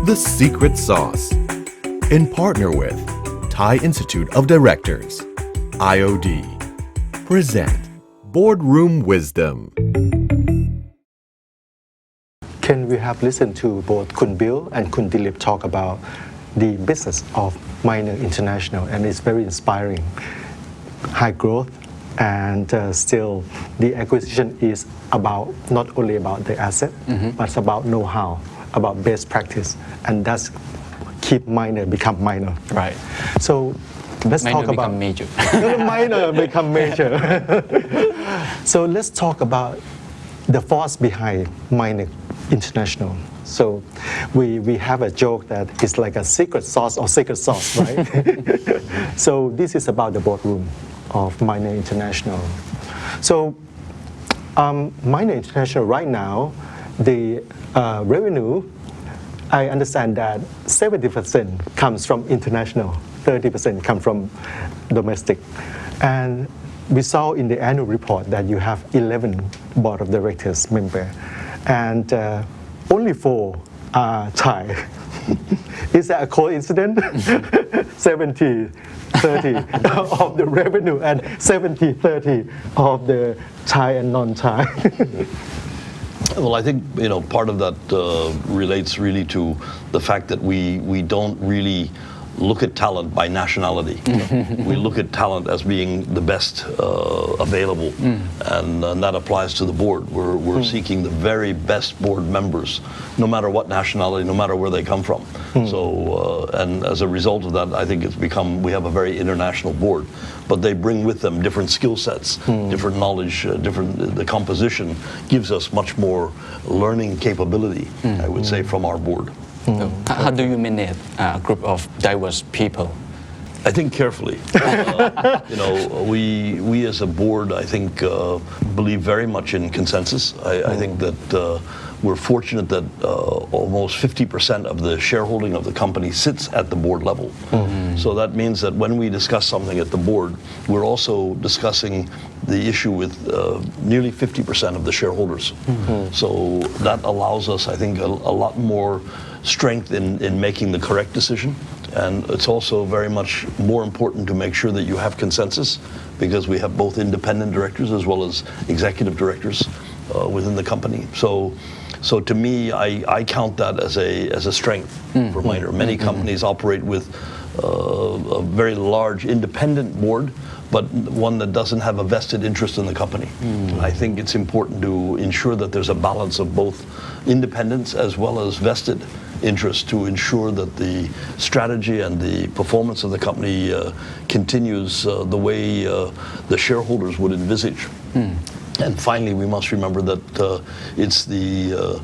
The Secret Sauce in partner with Thai Institute of Directors IOD present Boardroom Wisdom Can we have listened to both Kun Bill and Kun Dilip talk about the business of Minor International, and it's very inspiring. High growth, and still the acquisition is about not only about the asset, but it's about know-how, about best practice, and that's keep minor become minor. Right. So let's Minor talk about become major. minor become major. So let's talk about the force behind Minor International. So we have a joke that it's like a secret sauce or secret sauce, right? So this is about the boardroom of Minor International. So Minor International right now, the revenue, I understand that 70% comes from international, 30% come from domestic. And we saw in the annual report that you have 11 board of directors member, and only 4 are Thai. Is that a coincidence? 70-30 of the revenue and 70-30 of the Thai and non-Thai. Well, I think part of that relates really to the fact that we don't really look at talent by nationality. We look at talent as being the best available, and that applies to the board. We're seeking the very best board members, no matter what nationality, no matter where they come from. So, and as a result of that, I think we have a very international board, but they bring with them different skill sets, different knowledge, the composition gives us much more learning capability, I would say, from our board. So how do you manage a group of diverse people? I think carefully. We as a board, I think, believe very much in consensus. I think that we're fortunate that almost 50% of the shareholding of the company sits at the board level. So that means that when we discuss something at the board, we're also discussing the issue with nearly 50% of the shareholders. So that allows us, I think, a lot more strength in making the correct decision. And it's also very much more important to make sure that you have consensus, because we have both independent directors as well as executive directors within the company. So to me, I count that as a strength for Minor. Many companies operate with a very large independent board, but one that doesn't have a vested interest in the company. I think it's important to ensure that there's a balance of both independence as well as vested interest to ensure that the strategy and the performance of the company continues the way the shareholders would envisage. And finally, we must remember that it's the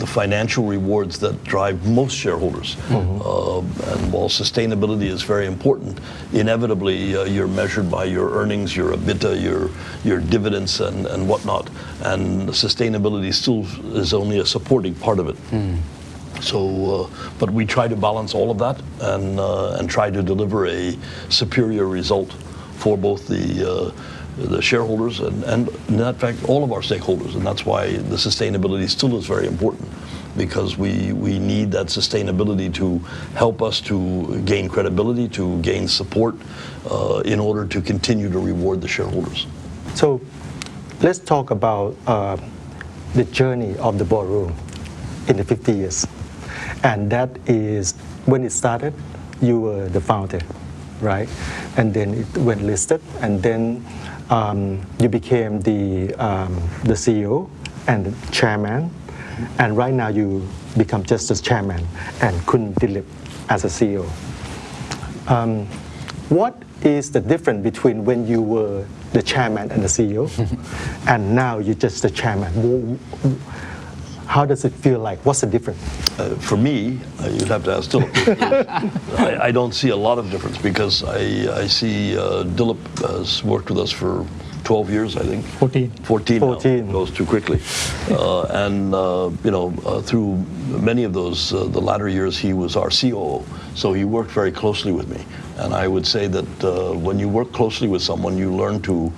financial rewards that drive most shareholders. And while sustainability is very important, inevitably you're measured by your earnings, your EBITDA, your dividends and whatnot. And sustainability still is only a supporting part of it. So, but we try to balance all of that and try to deliver a superior result for both the shareholders and in fact all of our stakeholders, and that's why the sustainability still is very important, because we need that sustainability to help us to gain credibility, to gain support in order to continue to reward the shareholders. So let's talk about the journey of the boardroom in the 50 years, and that is when it started, you were the founder, right? And then it went listed, and then you became the CEO and the chairman, and right now you become just the chairman and Kun Dilip as a CEO. What is the difference between when you were the chairman and the CEO and now you're just the chairman? How does it feel like? What's the difference? For me, you'd have to ask Dilip. I don't see a lot of difference, because I see Dilip has worked with us for 12 years, I think. 14 now. Goes too quickly. Through many of those, the latter years, he was our COO. So he worked very closely with me. And I would say that when you work closely with someone, you learn to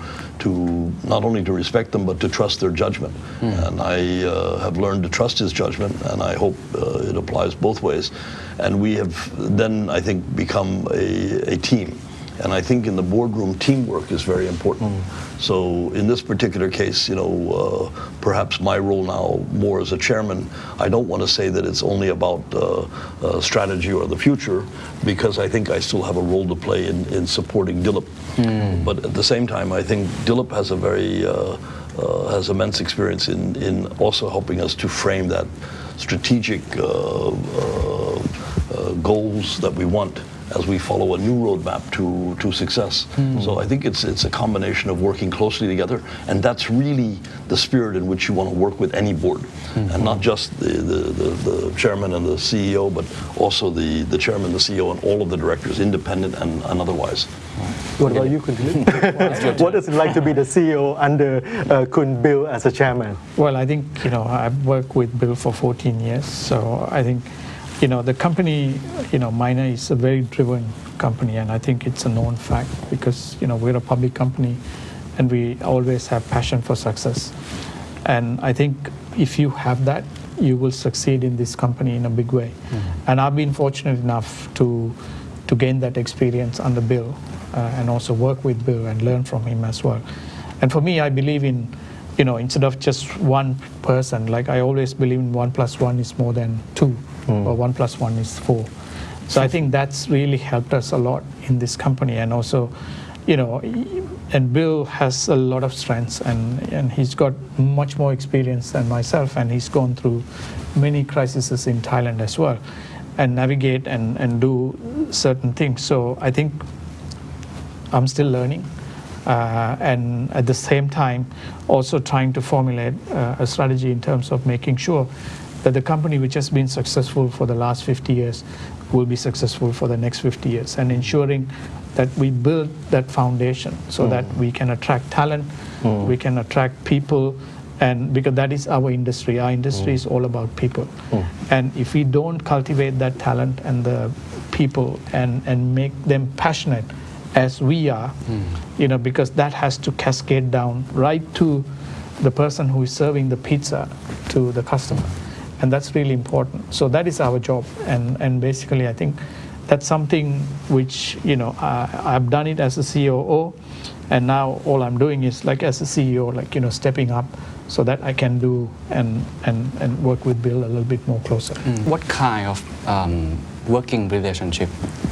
not only to respect them, but to trust their judgment. And I have learned to trust his judgment, and I hope it applies both ways. And we have then, I think, become a team. And I think in the boardroom, teamwork is very important. So in this particular case, perhaps my role now more as a chairman, I don't want to say that it's only about strategy or the future, because I think I still have a role to play in supporting Dilip. But at the same time, I think Dilip has has immense experience in also helping us to frame that strategic goals that we want as we follow a new roadmap to success. So I think it's a combination of working closely together, and that's really the spirit in which you want to work with any board, and not just the chairman and the CEO, but also the chairman, the CEO, and all of the directors, independent and otherwise. What about you, Kun Dilip? What does it like to be the CEO under Kun Bill as a chairman? Well, I think, I've worked with Bill for 14 years, so I think the company, Miner is a very driven company, and I think it's a known fact because, we're a public company and we always have passion for success. And I think if you have that, you will succeed in this company in a big way. And I've been fortunate enough to gain that experience under Bill and also work with Bill and learn from him as well. And for me, I believe in, instead of just one person, like I always believe in 1 + 1 is more than 2. Or 1 + 1 is 4. So I think that's really helped us a lot in this company. And also, and Bill has a lot of strengths, and he's got much more experience than myself, and he's gone through many crises in Thailand as well, and navigate and do certain things. So I think I'm still learning. And at the same time, also trying to formulate a strategy in terms of making sure that the company which has been successful for the last 50 years will be successful for the next 50 years, and ensuring that we build that foundation so that we can attract talent, we can attract people, and because that is our industry. Our industry is all about people. And if we don't cultivate that talent and the people and make them passionate as we are, because that has to cascade down right to the person who is serving the pizza to the customer. And that's really important. So that is our job. And basically, I think that's something which, I've done it as a COO. And now all I'm doing is like as a CEO, stepping up so that I can do and work with Bill a little bit more closer. What kind of working relationship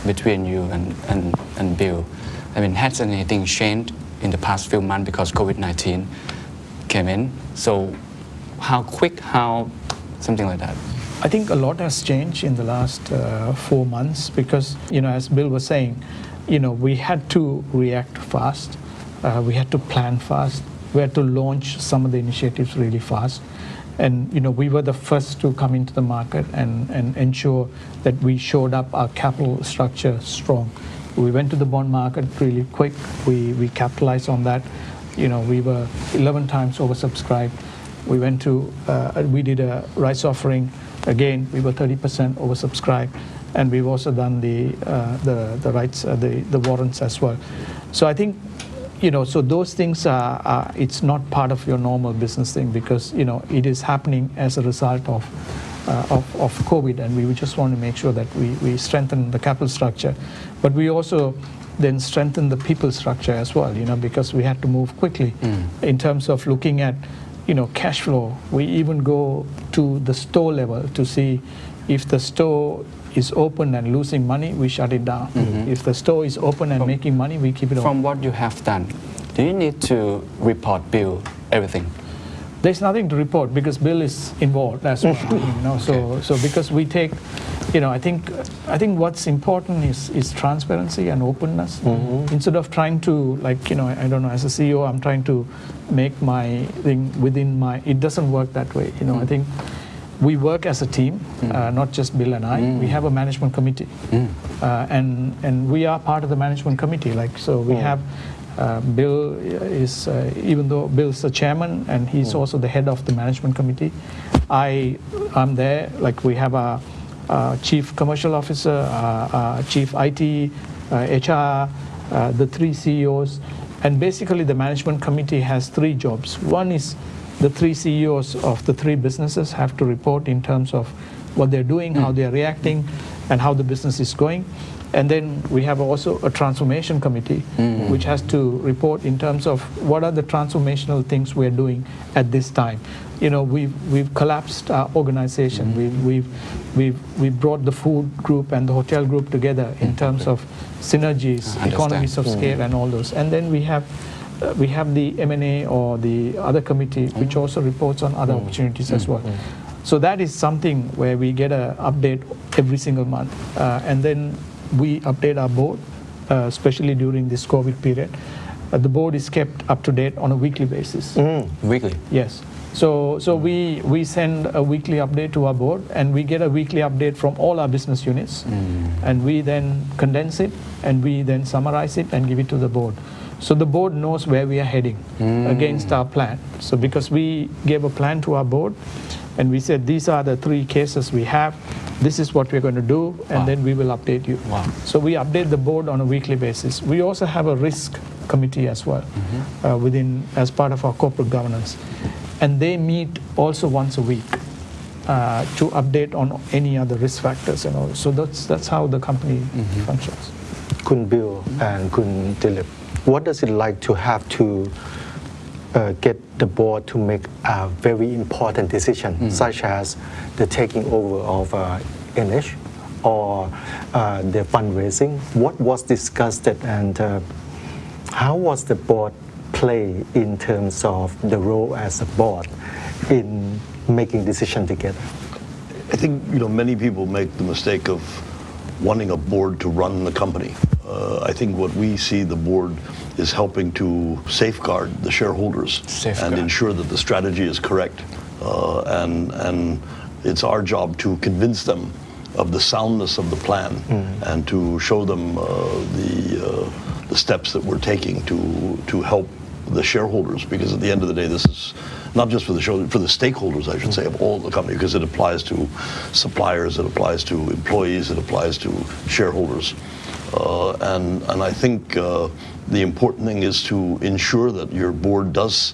between you and Bill? I mean, has anything changed in the past few months because COVID-19 came in? So how quick, something like that? I think a lot has changed in the last 4 months because, as Bill was saying, we had to react fast. We had to plan fast. We had to launch some of the initiatives really fast. And, we were the first to come into the market and ensure that we showed up our capital structure strong. We went to the bond market really quick. We capitalized on that. We were 11 times oversubscribed. We did a rights offering. Again, we were 30% oversubscribed, and we've also done the rights, the warrants as well. So I think, so those things it's not part of your normal business thing because it is happening as a result of COVID, and we just want to make sure that we strengthen the capital structure, but we also then strengthen the people structure as well. Because we had to move quickly in terms of looking at cash flow. We even go to the store level to see if the store is open and losing money, we shut it down. If the store is open and making money, we keep it open. From what you have done, do you need to report Bill everything? There's nothing to report because Bill is involved as well. So because we take, I think what's important is transparency and openness. Instead of trying to I don't know, as a CEO, I'm trying to make my thing within it doesn't work that way. I think we work as a team, not just Bill and I. We have a management committee, and we are part of the management committee. So we have. Bill is, even though Bill's the chairman and he's also the head of the management committee, I'm there. We have a chief commercial officer, chief IT, HR, the 3 CEOs, and basically the management committee has 3 jobs. One is the 3 CEOs of the 3 businesses have to report in terms of what they're doing, how they're reacting, and how the business is going. And then we have also a transformation committee, which has to report in terms of what are the transformational things we're doing at this time. You know, we've collapsed our organization. We've brought the food group and the hotel group together in terms of synergies, economies of scale, and all those. And then we have the M&A or the other committee, which also reports on other opportunities as well. So that is something where we get an update every single month, and then we update our board, especially during this COVID period. The board is kept up to date on a weekly basis. Weekly? Yes. So we send a weekly update to our board, and we get a weekly update from all our business units, and we then condense it, and we then summarize it and give it to the board. So the board knows where we are heading against our plan. So because we gave a plan to our board, and we said these are the 3 cases we have, this is what we're going to do, and then we will update you. So we update the board on a weekly basis. We also have a risk committee as well as part of our corporate governance, and they meet also once a week to update on any other risk factors and all. So that's how the company functions. Kun Bill and Kun Dilip, what does it like to have to get the board to make a very important decision, such as the taking over of NH or the fundraising? What was discussed, and how was the board play in terms of the role as a board in making decisions together? I think many people make the mistake of wanting a board to run the company. I think what we see the board is helping to safeguard the shareholders and ensure that the strategy is correct. And it's our job to convince them of the soundness of the plan and to show them the steps that we're taking to help the shareholders, because at the end of the day, this is not just for the shareholders, for the stakeholders, I should say, of all the company, because it applies to suppliers, it applies to employees, it applies to shareholders. And I think the important thing is to ensure that your board does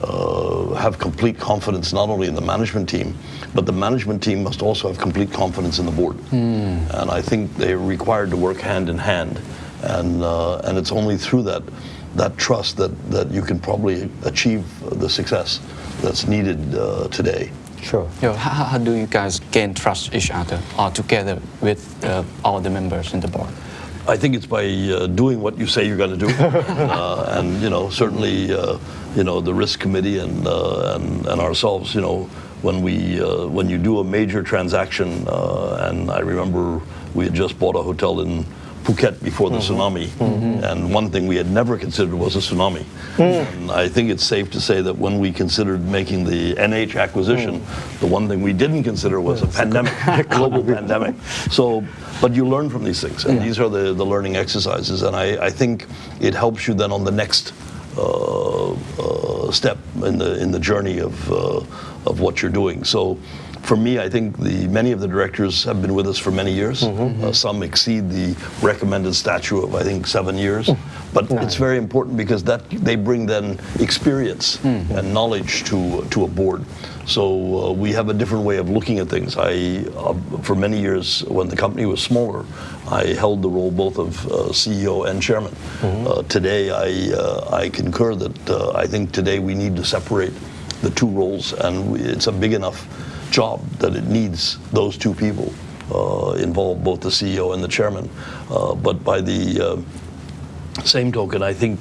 have complete confidence not only in the management team, but the management team must also have complete confidence in the board. And I think they're required to work hand in hand. And it's only through that trust that you can probably achieve the success that's needed today. Sure. How do you guys gain trust each other or together with all the members in the board? I think it's by doing what you say you're going to do, and certainly the risk committee and ourselves. When you do a major transaction, and I remember we had just bought a hotel in Phuket before the tsunami, and one thing we had never considered was a tsunami. And I think it's safe to say that when we considered making the NH acquisition, the one thing we didn't consider was a pandemic, global pandemic. But you learn from these things, and these are the learning exercises, and I think it helps you then on the next step in the journey of what you're doing. So for me, I think many of the directors have been with us for many years. Some exceed the recommended statute of, I think, 7 years. But it's very important because they bring then experience and knowledge to a board. So we have a different way of looking at things. For many years, when the company was smaller, I held the role both of CEO and chairman. Today, I concur that I think today we need to separate the 2 roles, and it's a big enough job that it needs those 2 people involved, both the CEO and the chairman. But by the same token, I think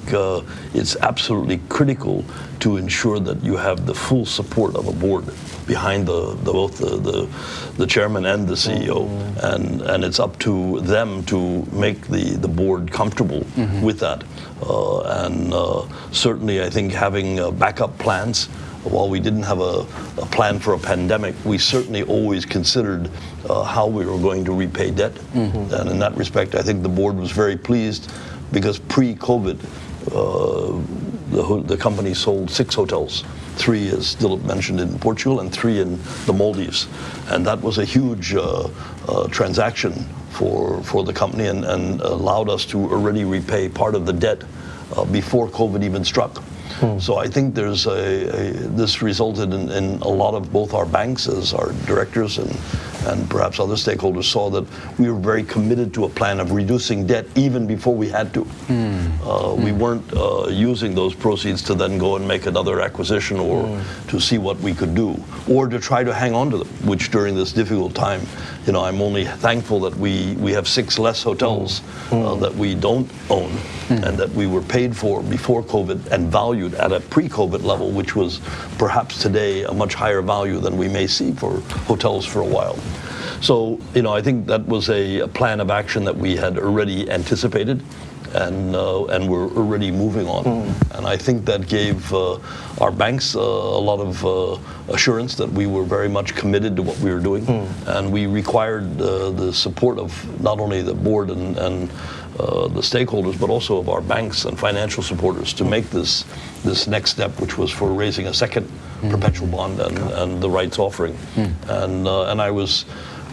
it's absolutely critical to ensure that you have the full support of a board behind both the chairman and the CEO, and it's up to them to make the board comfortable with that. And certainly, I think having backup plans. While we didn't have a plan for a pandemic, we certainly always considered how we were going to repay debt. And in that respect, I think the board was very pleased because pre-COVID, the company sold 6 hotels. 3, as Dilip mentioned, in Portugal and 3 in the Maldives. And that was a huge transaction for the company and allowed us to already repay part of the debt before COVID even struck. So I think there's this resulted in a lot of both our banks as our directors and perhaps other stakeholders saw that we were very committed to a plan of reducing debt even before we had to. We weren't using those proceeds to then go and make another acquisition or to see what we could do or to try to hang on to them, which during this difficult time, I'm only thankful that we have 6 less hotels that we don't own and that we were paid for before COVID and valued at a pre-COVID level, which was perhaps today a much higher value than we may see for hotels for a while. So, I think that was a plan of action that we had already anticipated and we're already moving on. And I think that gave our banks a lot of assurance that we were very much committed to what we were doing. And we required the support of not only the board and the stakeholders, but also of our banks and financial supporters to make this next step, which was for raising a second perpetual bond and the rights offering. And I was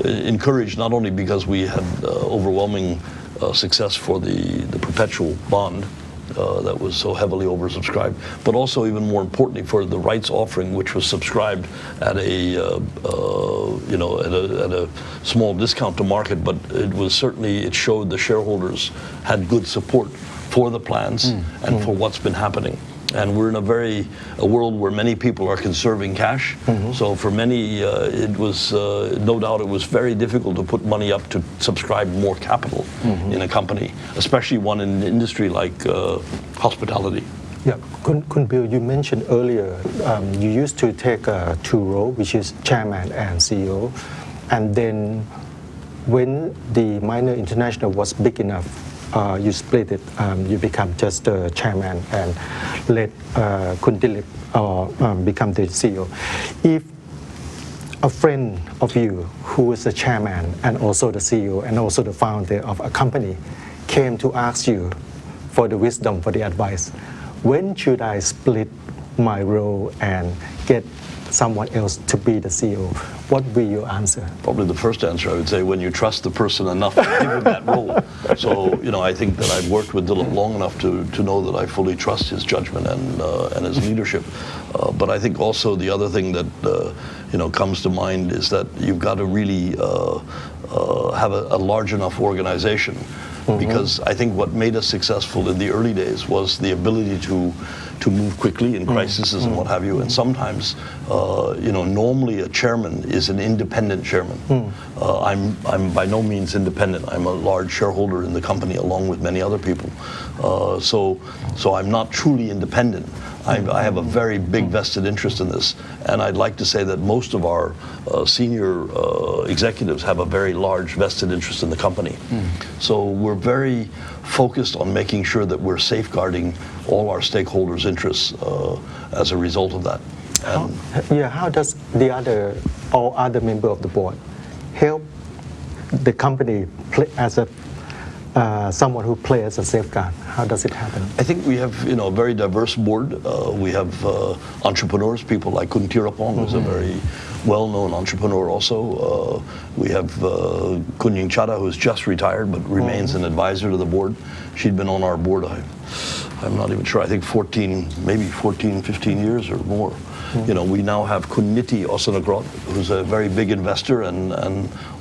encouraged not only because we had overwhelming success for the perpetual bond that was so heavily oversubscribed, but also even more importantly for the rights offering, which was subscribed at a small discount to market, but it showed the shareholders had good support for the plans and for what's been happening. And we're in a world where many people are conserving cash. So for many, it was no doubt it was very difficult to put money up to subscribe more capital in a company, especially one in an industry like hospitality. Yeah, Kun Bill, you mentioned earlier you used to take 2 roles, which is chairman and CEO, and then when the Minor International was big enough, you split it. You become just the chairman and let Kun Dilip become the CEO. If a friend of you who is the chairman and also the CEO and also the founder of a company came to ask you for the wisdom, for the advice, when should I split my role and get someone else to be the CEO? What will you answer? Probably the first answer, I would say, when you trust the person enough to give him that role. So, I think that I've worked with Dilip long enough to know that I fully trust his judgment and his leadership. But I think also the other thing that, comes to mind is that you've got to really have a large enough organization. Because I think what made us successful in the early days was the ability to move quickly in crises and what have you. And sometimes, normally a chairman is an independent chairman. I'm by no means independent. I'm a large shareholder in the company along with many other people. So I'm not truly independent. I have a very big vested interest in this, and I'd like to say that most of our senior executives have a very large vested interest in the company. So we're very focused on making sure that we're safeguarding all our stakeholders' interests as a result of that. How does all other members of the board help the company play as someone who plays as a safeguard? How does it happen? I think we have a very diverse board. We have entrepreneurs, people like Kun Tirapong, who's a very well-known entrepreneur also. We have Kun Ying Chada, who's just retired but remains an advisor to the board. She'd been on our board, I'm not even sure, I think 15 years or more. We now have Kun Niti Osanagrot, who's a very big investor and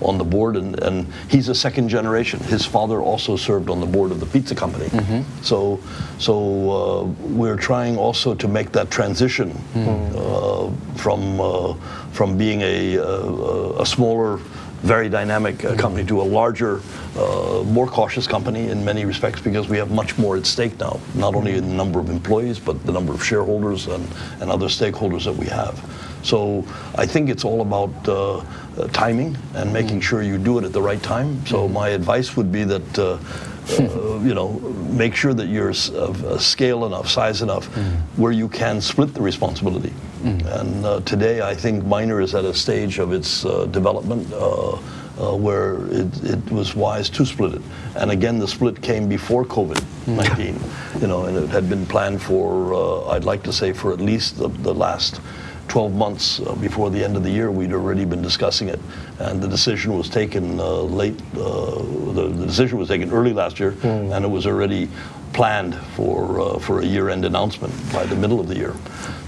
on the board, and he's a second generation. His father also served on the board of the pizza company. So we're trying also to make that transition from being a smaller, very dynamic company to a larger, more cautious company in many respects, because we have much more at stake now, not only in the number of employees, but the number of shareholders and other stakeholders that we have. So I think it's all about timing and making sure you do it at the right time. So my advice would be that make sure that you're of scale enough, size enough, where you can split the responsibility. And today, I think Minor is at a stage of its development where it was wise to split it. And again, the split came before COVID-19, and it had been planned for, I'd like to say, for at least the last 12 months before the end of the year, we'd already been discussing it, and the decision was taken the decision was taken early last year, and it was already planned for a year-end announcement by the middle of the year.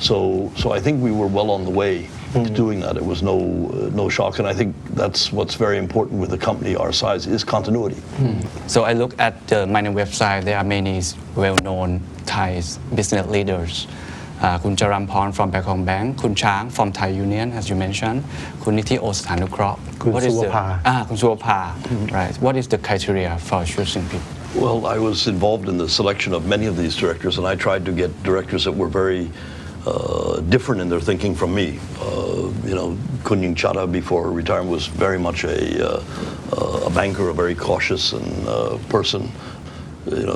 So I think we were well on the way to doing that. It was no shock, and I think that's what's very important with a company our size is continuity. So I look at the Miner website. There are many well-known Thai business leaders. Kun Charampon from Bangkok Bank, Kun Chang from Thai Union, as you mentioned, Kun Nithi Osatanukroh. Kun Suwapha. Right. What is the criteria for choosing people? Well, I was involved in the selection of many of these directors, and I tried to get directors that were very different in their thinking from me. Kun Ying Chada before retirement was very much a banker, a very cautious person.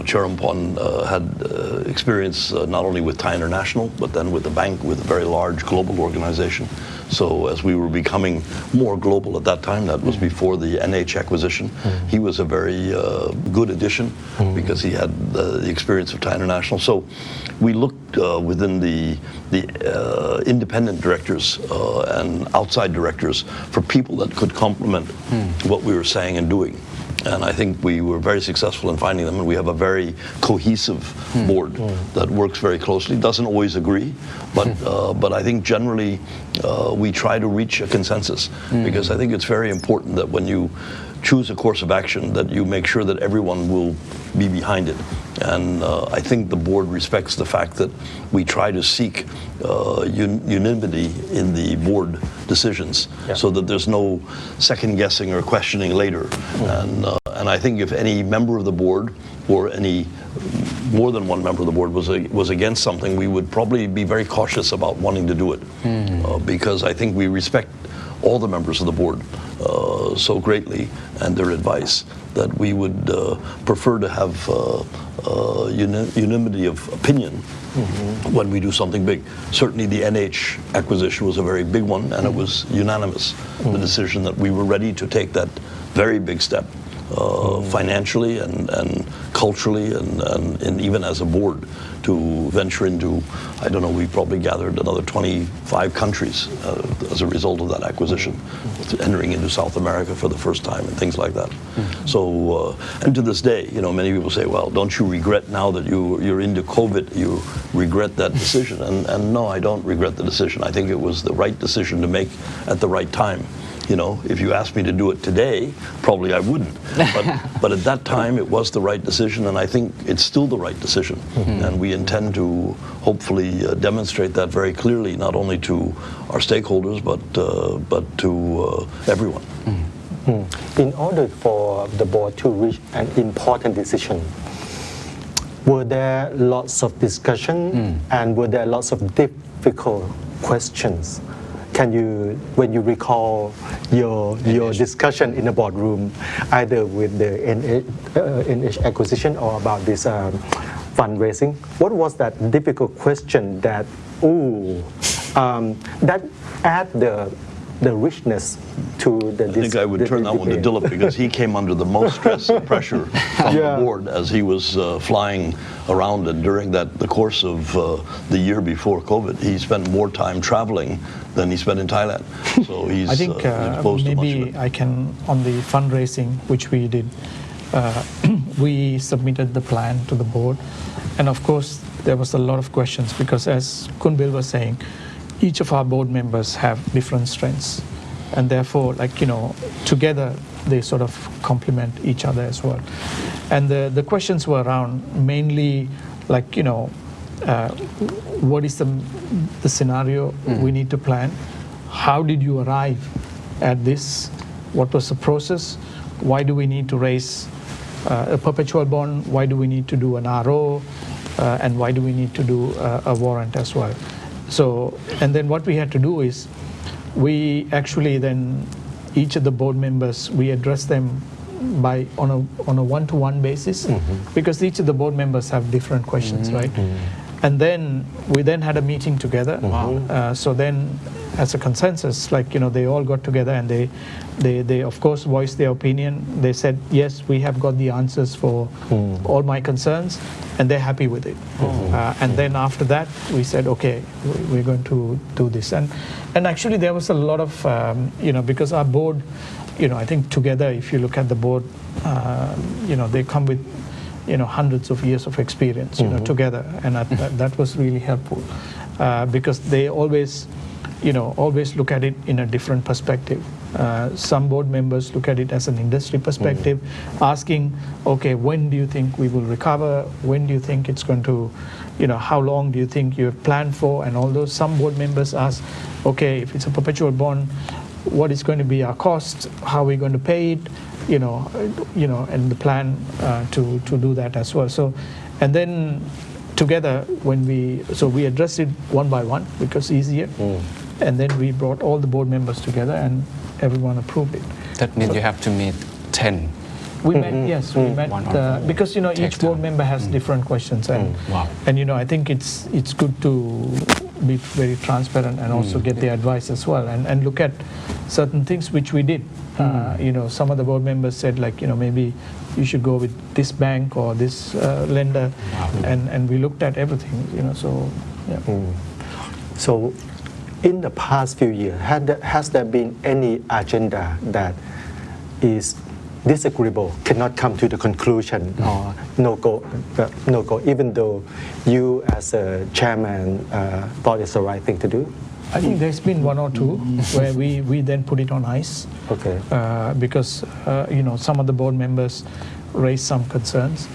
Charampon had experience not only with Thai International, but then with the bank, with a very large global organization. So as we were becoming more global at that time, that was before the NH acquisition, he was a very good addition because he had the experience of Thai International. So we looked within the independent directors and outside directors for people that could complement what we were saying and doing. And I think we were very successful in finding them, and we have a very cohesive board that works very closely. Doesn't always agree, but I think generally we try to reach a consensus because I think it's very important that when you choose a course of action that you make sure that everyone will be behind it. And I think the board respects the fact that we try to seek unanimity in the board decisions so that there's no second guessing or questioning later. And I think if any member of the board or any more than one member of the board was against something, we would probably be very cautious about wanting to do it because I think we respect all the members of the board so greatly and their advice that we would prefer to have unanimity of opinion when we do something big. Certainly the NH acquisition was a very big one, and it was unanimous, the decision that we were ready to take that very big step financially and culturally and even as a board to venture into, I don't know, we probably gathered another 25 countries as a result of that acquisition, entering into South America for the first time and things like that. So, and to this day, many people say, well, don't you regret now that you're into COVID, you regret that decision? And no, I don't regret the decision. I think it was the right decision to make at the right time. If you asked me to do it today, probably I wouldn't. But at that time, it was the right decision, and I think it's still the right decision. And we intend to hopefully demonstrate that very clearly, not only to our stakeholders, but to everyone. In order for the board to reach an important decision, were there lots of discussion and were there lots of difficult questions? Can you, when you recall your discussion in the boardroom, either with the NH acquisition or about this fundraising, what was that difficult question that that add the richness to the? I think I would turn that one to Dilip because he came under the most stress and pressure from the board as he was flying around, and during the course of the year before COVID, he spent more time traveling than he spent in Thailand. So he's I think maybe I can, on the fundraising, which we did, we submitted the plan to the board, and of course there was a lot of questions because, as Kun Bill was saying, each of our board members have different strengths, and therefore, together they sort of complement each other as well. And the questions were around mainly what is the scenario we need to plan? How did you arrive at this? What was the process? Why do we need to raise a perpetual bond? Why do we need to do an RO? And why do we need to do a warrant as well? So, and then what we had to do is we actually then, each of the board members, we address them on a one-to-one basis because each of the board members have different questions, right? And then we had a meeting together. So then as a consensus, like, they all got together and they of course voiced their opinion. They said, yes, we have got the answers for all my concerns, and they're happy with it. And then after that, we said, okay, we're going to do this. And actually, there was a lot of, because our board, I think together, if you look at the board, they come with, hundreds of years of experience, together. And that was really helpful because they always look at it in a different perspective. Some board members look at it as an industry perspective, asking, okay, when do you think we will recover? When do you think it's going to, how long do you think you have planned for? And all those. Some board members ask, okay, if it's a perpetual bond, what is going to be our cost? How are we going to pay it? And the plan to do that as well. So, and then together we addressed it one by one because easier. And then we brought all the board members together and everyone approved it. That means you have to meet 10. We met, yes, we met because each board time. member has different questions, and Wow. and I think it's good to be very transparent and also get their advice as well, and look at certain things which we did. Some of the board members said, like, maybe you should go with this bank or this lender, and we looked at everything. So yeah. So, in the past few years, has there been any agenda that is disagreeable, cannot come to the conclusion, or no go, even though you as a chairman thought it's the right thing to do? I think there's been one or two where we then put it on ice. Okay. Because some of the board members raised some concerns,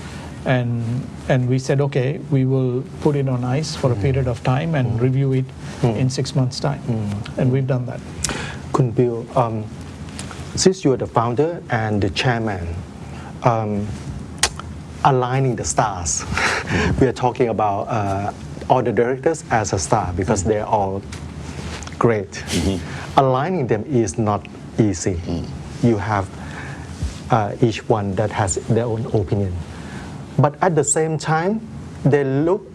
and we said, okay, we will put it on ice for a period of time and review it in 6 months' time, and we've done that. Kun Bill, since you are the founder and the chairman, aligning the stars, we are talking about all the directors as a star because they're all great. Aligning them is not easy. You have each one that has their own opinion. But at the same time, they look,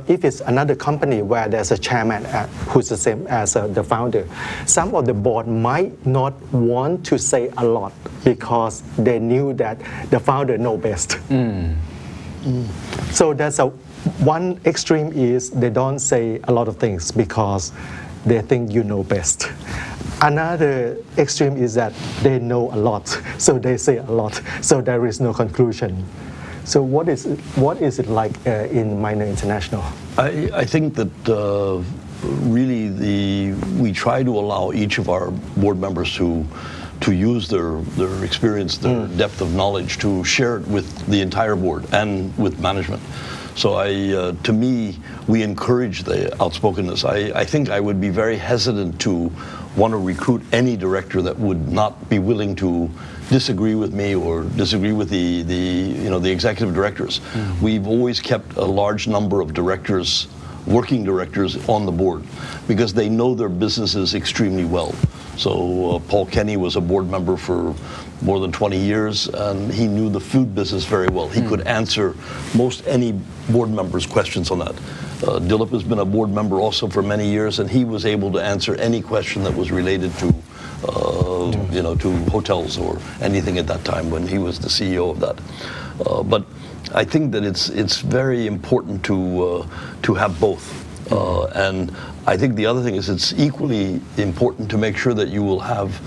if it's another company where there's a chairman who's the same as the founder, some of the board might not want to say a lot because they knew that the founder knows best. So that's one extreme is they don't say a lot of things because they think you know best. Another extreme is that they know a lot, so they say a lot, so there is no conclusion. So what is it like in Minor International? I think that really we try to allow each of our board members to use their experience, their depth of knowledge to share it with the entire board and with management. So to me, we encourage the outspokenness. I think I would be very hesitant to want to recruit any director that would not be willing to disagree with me or disagree with the executive directors. We've always kept a large number of directors, working directors, on the board because they know their businesses extremely well. So Paul Kenny was a board member for more than 20 years, and he knew the food business very well. He could answer most any board member's questions on that. Dilip has been a board member also for many years, and he was able to answer any question that was related to to hotels or anything at that time when he was the CEO of that. But I think that it's very important to have both. And I think the other thing is it's equally important to make sure that you will have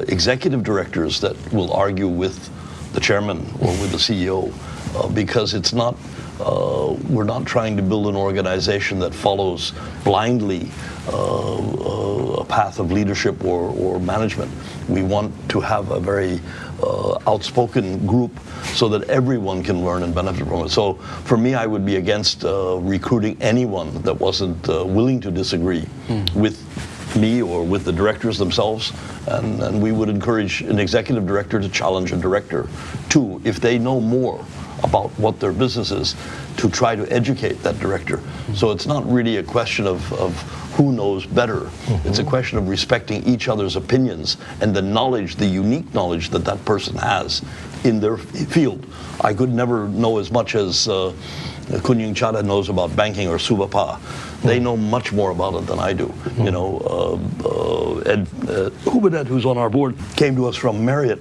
executive directors that will argue with the chairman or with the CEO, because it's not. We're not trying to build an organization that follows blindly a path of leadership or management. We want to have a very outspoken group so that everyone can learn and benefit from it. So for me, I would be against recruiting anyone that wasn't willing to disagree with me or with the directors themselves, and we would encourage an executive director to challenge a director too, if they know more about what their business is, to try to educate that director. So it's not really a question of who knows better. It's a question of respecting each other's opinions and the knowledge, the unique knowledge that that person has in their field. I could never know as much as Kunying Chada knows about banking or Subapa. They know much more about it than I do. You know, Ed Hubedet, who's on our board, came to us from Marriott.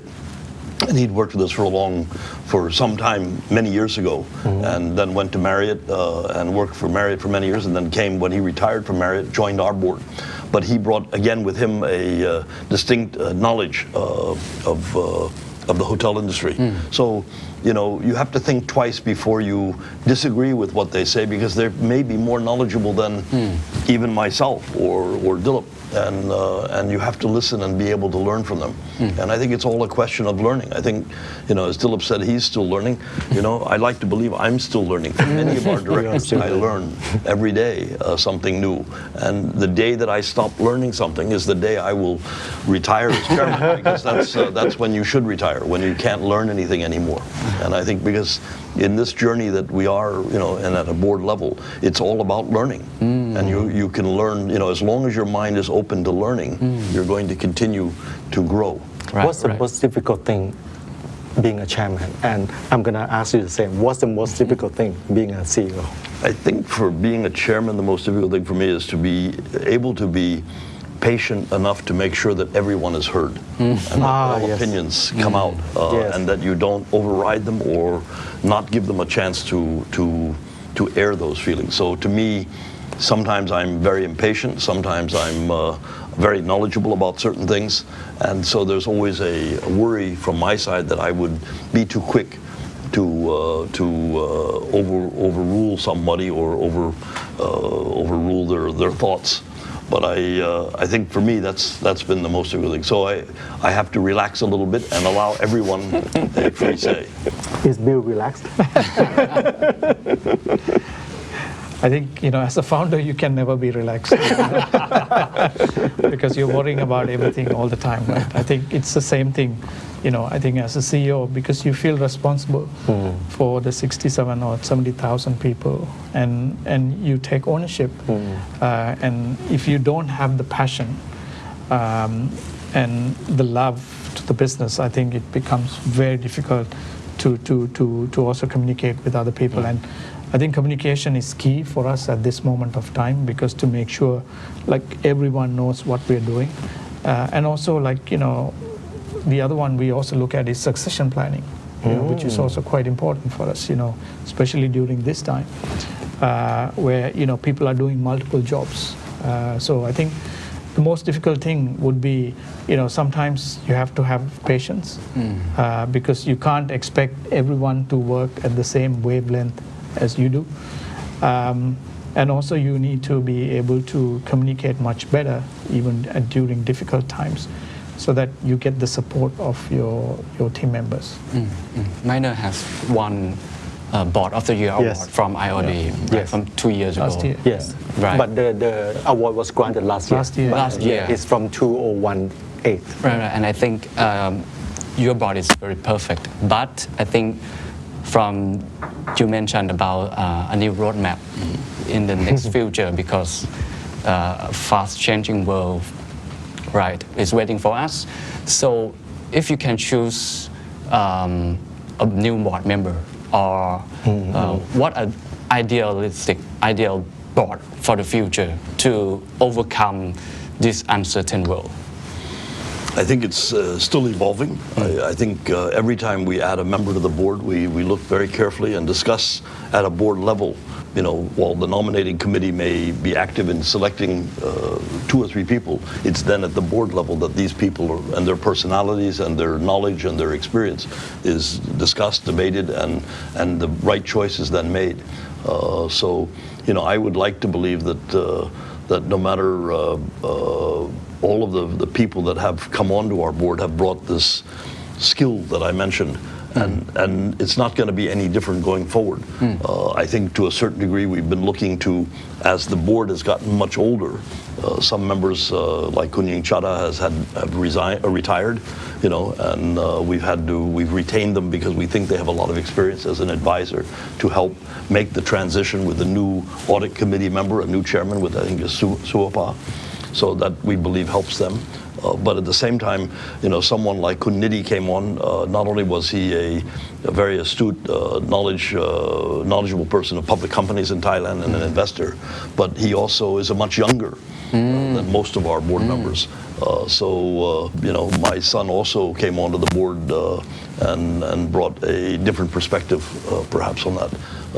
And he'd worked with us for some time, many years ago, and then went to Marriott and worked for Marriott for many years, and then came when he retired from Marriott, joined our board. But he brought again with him a distinct knowledge of the hotel industry. So, you know, you have to think twice before you disagree with what they say, because they may be more knowledgeable than even myself or Dilip. And you have to listen and be able to learn from them. And I think it's all a question of learning. I think, you know, as Dilip said, he's still learning. You know, I like to believe I'm still learning. From many of our directors, I learn every day something new. And the day that I stop learning something is the day I will retire as chairman, because that's when you should retire, when you can't learn anything anymore. And I think because in this journey that we are, you know, and at a board level, it's all about learning. And you can learn, you know, as long as your mind is open to learning, you're going to continue to grow. Right, What's the most difficult thing being a chairman? And I'm going to ask you the same. What's the most difficult thing being a CEO? I think for being a chairman, the most difficult thing for me is to be able to be patient enough to make sure that everyone is heard and that all opinions come out and that you don't override them or not give them a chance to air those feelings. So to me, sometimes I'm very impatient, sometimes I'm very knowledgeable about certain things, and so there's always a worry from my side that I would be too quick to overrule somebody or overrule their thoughts. But I think for me that's been the most difficult thing. So I have to relax a little bit and allow everyone a free say. Is Bill relaxed? I think, you know, as a founder, you can never be relaxed because you're worrying about everything all the time, right? I think it's the same thing, you know, I think as a CEO, because you feel responsible for the 67 or 70,000 people and you take ownership. And if you don't have the passion and the love to the business, I think it becomes very difficult to also communicate with other people. And I think communication is key for us at this moment of time, because to make sure like everyone knows what we're doing. And also, like, you know, the other one we also look at is succession planning, you know, which is also quite important for us, you know, especially during this time where, you know, people are doing multiple jobs. So I think the most difficult thing would be, you know, sometimes you have to have patience because you can't expect everyone to work at the same wavelength as you do. And also you need to be able to communicate much better even during difficult times, so that you get the support of your team members. Minor has won Board of the Year award from IOD from 2 years ago. Last year. Yes. Right. But the award was granted last year. Last year. It's from 2018. Right, and I think your board is very perfect. But I think from you mentioned about a new roadmap in the next future, because fast changing world, right, is waiting for us. So if you can choose a new board member, or what an ideal board for the future to overcome this uncertain world? I think it's still evolving. I think every time we add a member to the board, we look very carefully and discuss at a board level. You know, while the nominating committee may be active in selecting 2 or 3 people, it's then at the board level that these people and their personalities and their knowledge and their experience is discussed, debated, and the right choice is then made. So, you know, I would like to believe that no matter all of the people that have come onto our board have brought this skill that I mentioned. And it's not going to be any different going forward. I think to a certain degree we've been looking to, as the board has gotten much older, some members like Kunying Chada have retired, you know, and we've retained them because we think they have a lot of experience as an advisor to help make the transition with a new audit committee member, a new chairman with, I think, is Suapa, so that we believe helps them. But at the same time, someone like Kun Nidhi came on. Not only was he a very astute, knowledgeable person of public companies in Thailand and an investor, but he also is a much younger than most of our board members. My son also came onto the board and brought a different perspective, perhaps on that.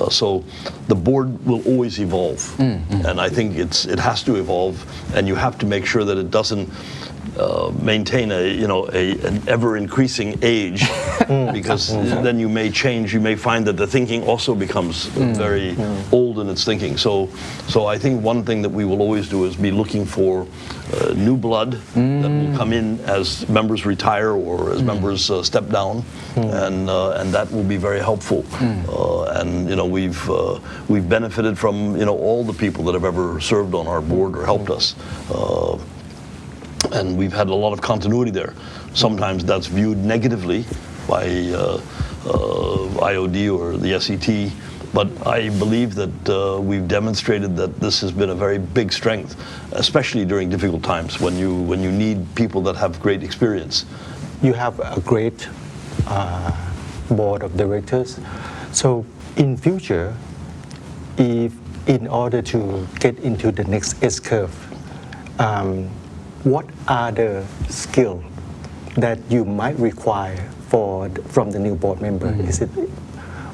So the board will always evolve, and I think it has to evolve, and you have to make sure that it doesn't maintain an ever increasing age, because then you may change. You may find that the thinking also becomes very old in its thinking. So I think one thing that we will always do is be looking for new blood that will come in as members retire or as members step down, and that will be very helpful. And we've benefited from all the people that have ever served on our board or helped us. And we've had a lot of continuity there. Sometimes that's viewed negatively by IOD or the SET, but I believe that we've demonstrated that this has been a very big strength, especially during difficult times when you need people that have great experience. You have a great board of directors. So in future, if in order to get into the next S-curve, what are the skills that you might require from the new board member?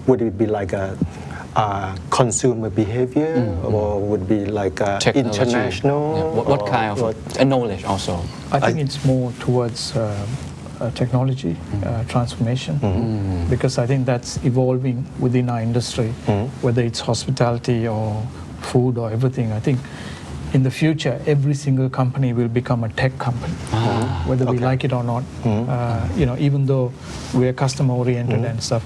Would it be like a consumer behavior, or would it be like a international? Yeah. What kind of knowledge also? I think it's more towards technology transformation, because I think that's evolving within our industry, whether it's hospitality or food or everything. I think in the future, every single company will become a tech company, whether we like it or not. Even though we're customer oriented and stuff,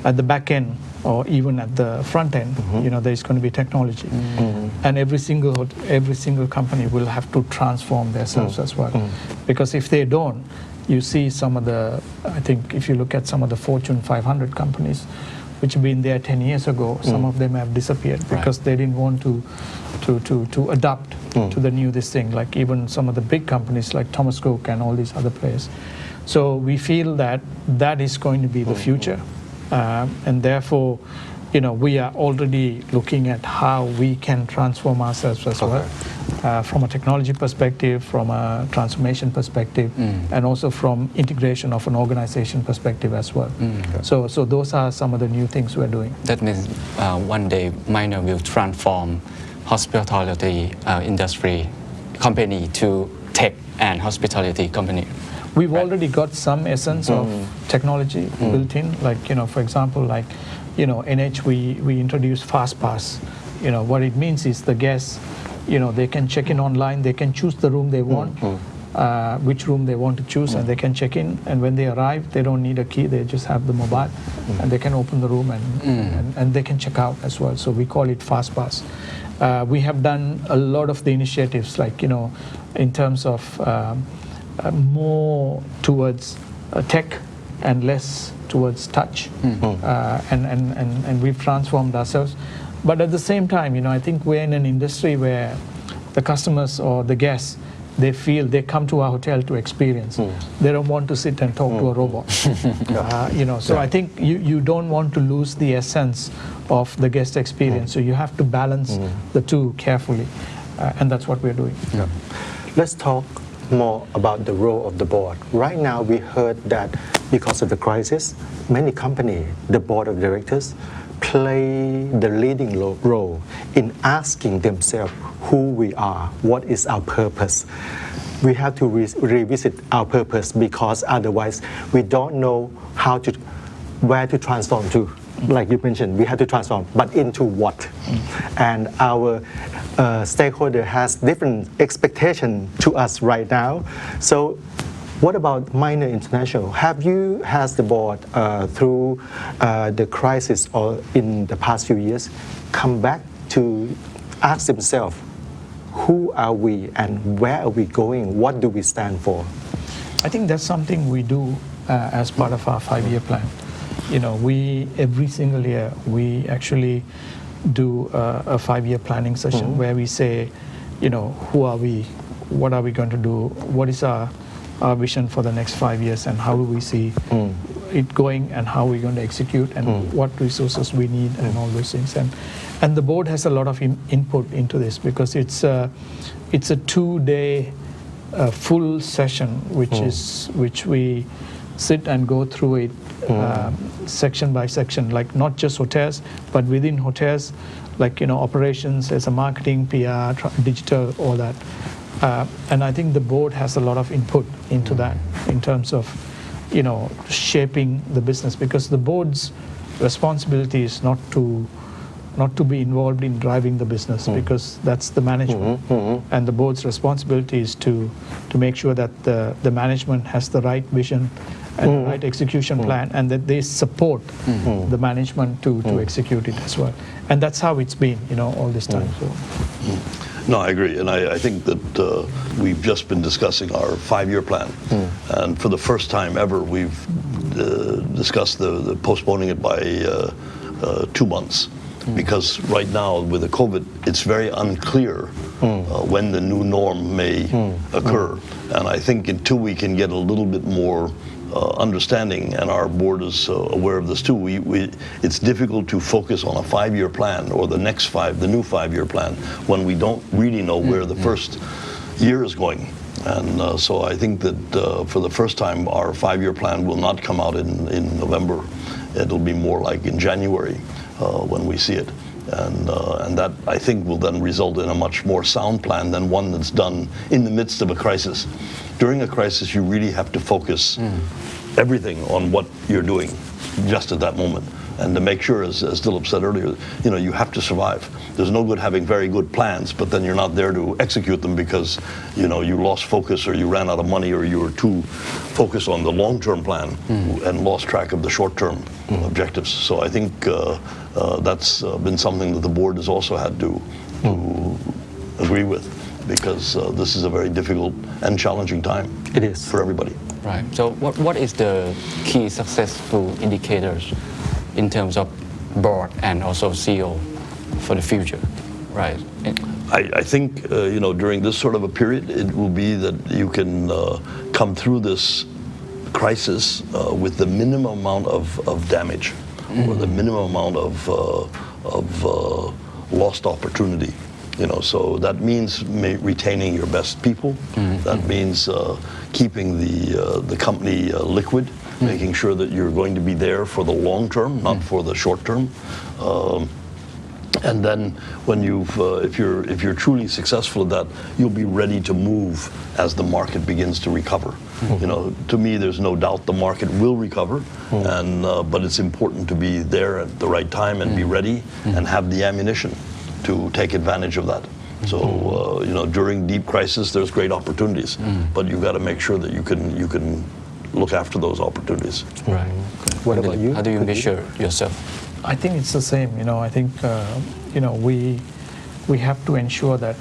at the back end or even at the front end, there's going to be technology, and every single company will have to transform themselves as well. Because if they don't, you see I think if you look at some of the Fortune 500 companies, which have been there 10 years ago, some of them have disappeared because they didn't want to adapt to the new thing, like even some of the big companies like Thomas Cook and all these other players. So we feel that is going to be the future, and therefore we are already looking at how we can transform ourselves as well, from a technology perspective, from a transformation perspective, and also from integration of an organization perspective as well. So those are some of the new things we're doing. That means one day Minor will transform hospitality industry company to tech and hospitality company. We've already got some essence of technology built in, like for example, like NH we introduced Fast Pass. What it means is the guests, they can check in online, they can choose the room they want, which room they want to choose, and they can check in, and when they arrive they don't need a key, they just have the mobile, and they can open the room and they can check out as well. So we call it Fast Pass. We have done a lot of the initiatives, like in terms of more towards tech and less towards touch, and we've transformed ourselves. But at the same time, I think we're in an industry where the customers or the guests, they feel they come to our hotel to experience. They don't want to sit and talk to a robot. So I think you don't want to lose the essence of the guest experience. So you have to balance the two carefully, and that's what we're doing. Let's talk more about the role of the board. Right now, we heard that because of the crisis, many companies, the board of directors, play the leading role in asking themselves who we are, what is our purpose. We have to revisit our purpose, because otherwise we don't know where to transform to. Like you mentioned, we have to transform, but into what? And our stakeholder has different expectation to us right now. So what about Minor International? Has the board through the crisis or in the past few years come back to ask themselves, who are we and where are we going? What do we stand for? I think that's something we do as part of our 5-year plan. We every single year we actually do a 5-year planning session where we say, who are we, what are we going to do, what is our our vision for the next 5 years and how do we see it going and how we're going to execute and what resources we need and all those things. And the board has a lot of input into this because it's a 2-day full session which we sit and go through it section by section, like not just hotels, but within hotels, like operations, as a marketing, PR, digital, all that. And I think the board has a lot of input into that in terms of shaping the business, because the board's responsibility is not to be involved in driving the business, because that's the management, and the board's responsibility is to make sure that the management has the right vision and the right execution plan, and that they support the management to execute it as well. And that's how it's been all this time. So. No, I agree, and I think that we've just been discussing our 5-year plan, and for the first time ever, we've discussed the postponing it by 2 months, because right now with the COVID, it's very unclear when the new norm may occur, and I think until we can get a little bit more understanding, and our board is aware of this too, it's difficult to focus on a 5-year plan or the new 5-year plan when we don't really know where the first year is going. And so I think that for the first time, our 5-year plan will not come out in November. It'll be more like in January when we see it. And that, I think, will then result in a much more sound plan than one that's done in the midst of a crisis. During a crisis, you really have to focus everything on what you're doing just at that moment. And to make sure, as Dilip said earlier, you have to survive. There's no good having very good plans, but then you're not there to execute them because, you lost focus, or you ran out of money, or you were too focused on the long-term plan and lost track of the short-term objectives. So I think that's been something that the board has also had to agree with, because this is a very difficult and challenging time. It is. For everybody. Right. So what is the key successful indicators in terms of board and also CEO for the future, right? I think, during this sort of a period, it will be that you can come through this crisis with the minimum amount of damage, or the minimum amount of lost opportunity. So that means retaining your best people. That means keeping the company liquid, making sure that you're going to be there for the long term, not for the short term. And then when if you're truly successful at that, you'll be ready to move as the market begins to recover. To me, there's no doubt the market will recover, but it's important to be there at the right time and be ready and have the ammunition to take advantage of that. So during deep crisis, there's great opportunities, but you've got to make sure that you can look after those opportunities. Right. What about you? How do you measure yourself? I think it's the same. I think we have to ensure that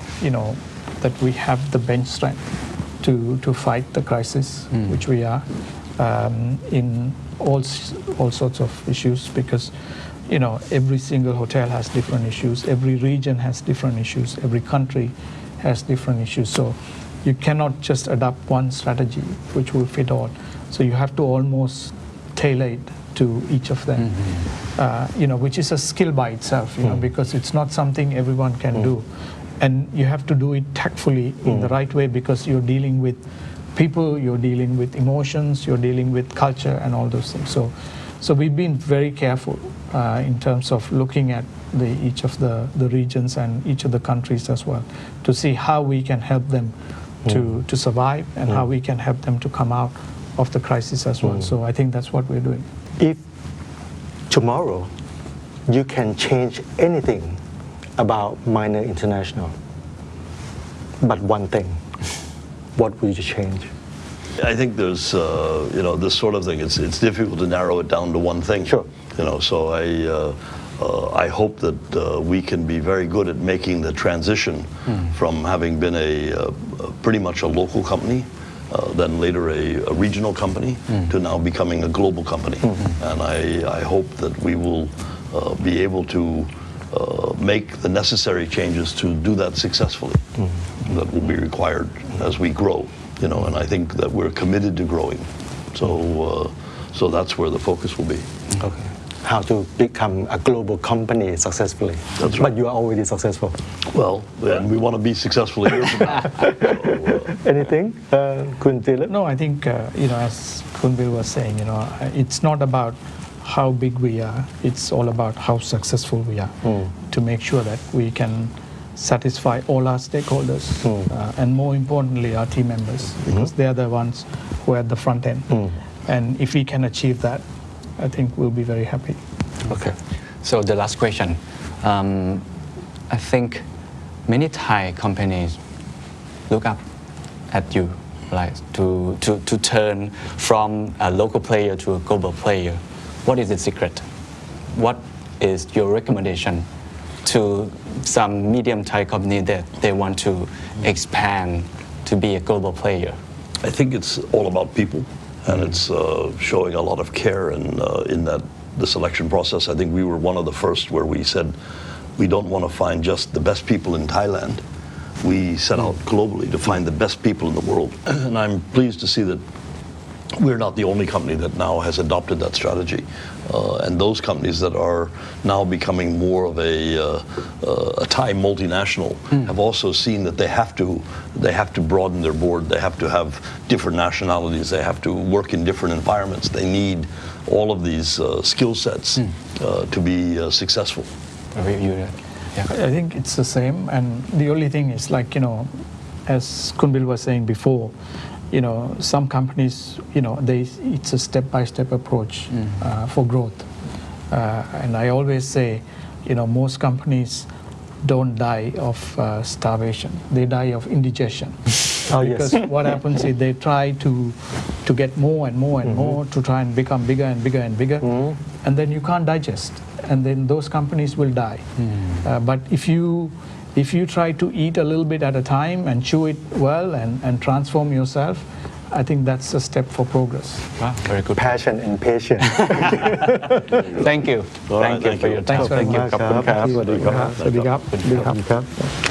that we have the bench strength to fight the crisis, which we are in all sorts of issues, because every single hotel has different issues, every region has different issues, every country has different issues. So you cannot just adopt one strategy which will fit all. So you have to almost tailor it to each of them, which is a skill by itself, because it's not something everyone can do. And you have to do it tactfully in the right way, because you're dealing with people, you're dealing with emotions, you're dealing with culture and all those things. So we've been very careful in terms of looking at each of the regions and each of the countries as well, to see how we can help them to survive and how we can help them to come out of the crisis as well. So I think that's what we're doing. If tomorrow you can change anything about Minor International, but one thing, what would you change? I think there's, this sort of thing. It's difficult to narrow it down to one thing. Sure. So I hope that we can be very good at making the transition from having been pretty much a local company, then later a regional company, to now becoming a global company. And I hope that we will be able to make the necessary changes to do that successfully. That will be required as we grow. and I think that we're committed to growing. So that's where the focus will be. Okay. How to become a global company successfully. That's right. But you are already successful. Well, and we want to be successful here. Anything, Kun Tila? No, I think, as Kun Bill was saying, it's not about how big we are, it's all about how successful we are to make sure that we can satisfy all our stakeholders and more importantly our team members because they are the ones who are at the front end. And if we can achieve that, I think we'll be very happy. Okay. So the last question. I think many Thai companies look up at you, like to turn from a local player to a global player. What is the secret? What is your recommendation to some medium Thai company that they want to expand to be a global player? I think it's all about people, and it's showing a lot of care in the selection process. I think we were one of the first where we said we don't want to find just the best people in Thailand. We set out globally to find the best people in the world, and I'm pleased to see that we're not the only company that now has adopted that strategy. And those companies that are now becoming more of a Thai multinational have also seen that they have to broaden their board. They have to have different nationalities. They have to work in different environments. They need all of these skill sets to be successful. I think it's the same, and the only thing is as Kun Bill was saying before, some companies, it's a step-by-step approach for growth. And I always say, most companies don't die of starvation. They die of indigestion. Because what happens is they try to get more and more and more to try and become bigger and bigger and bigger. And then you can't digest. And then those companies will die. But if you try to eat a little bit at a time and chew it well and transform yourself, I think that's a step for progress. Wow, very good. Passion and patience. Thank you. All right, Thank you for your time. Thanks very much. ขอบคุณครับ สวัสดีครับ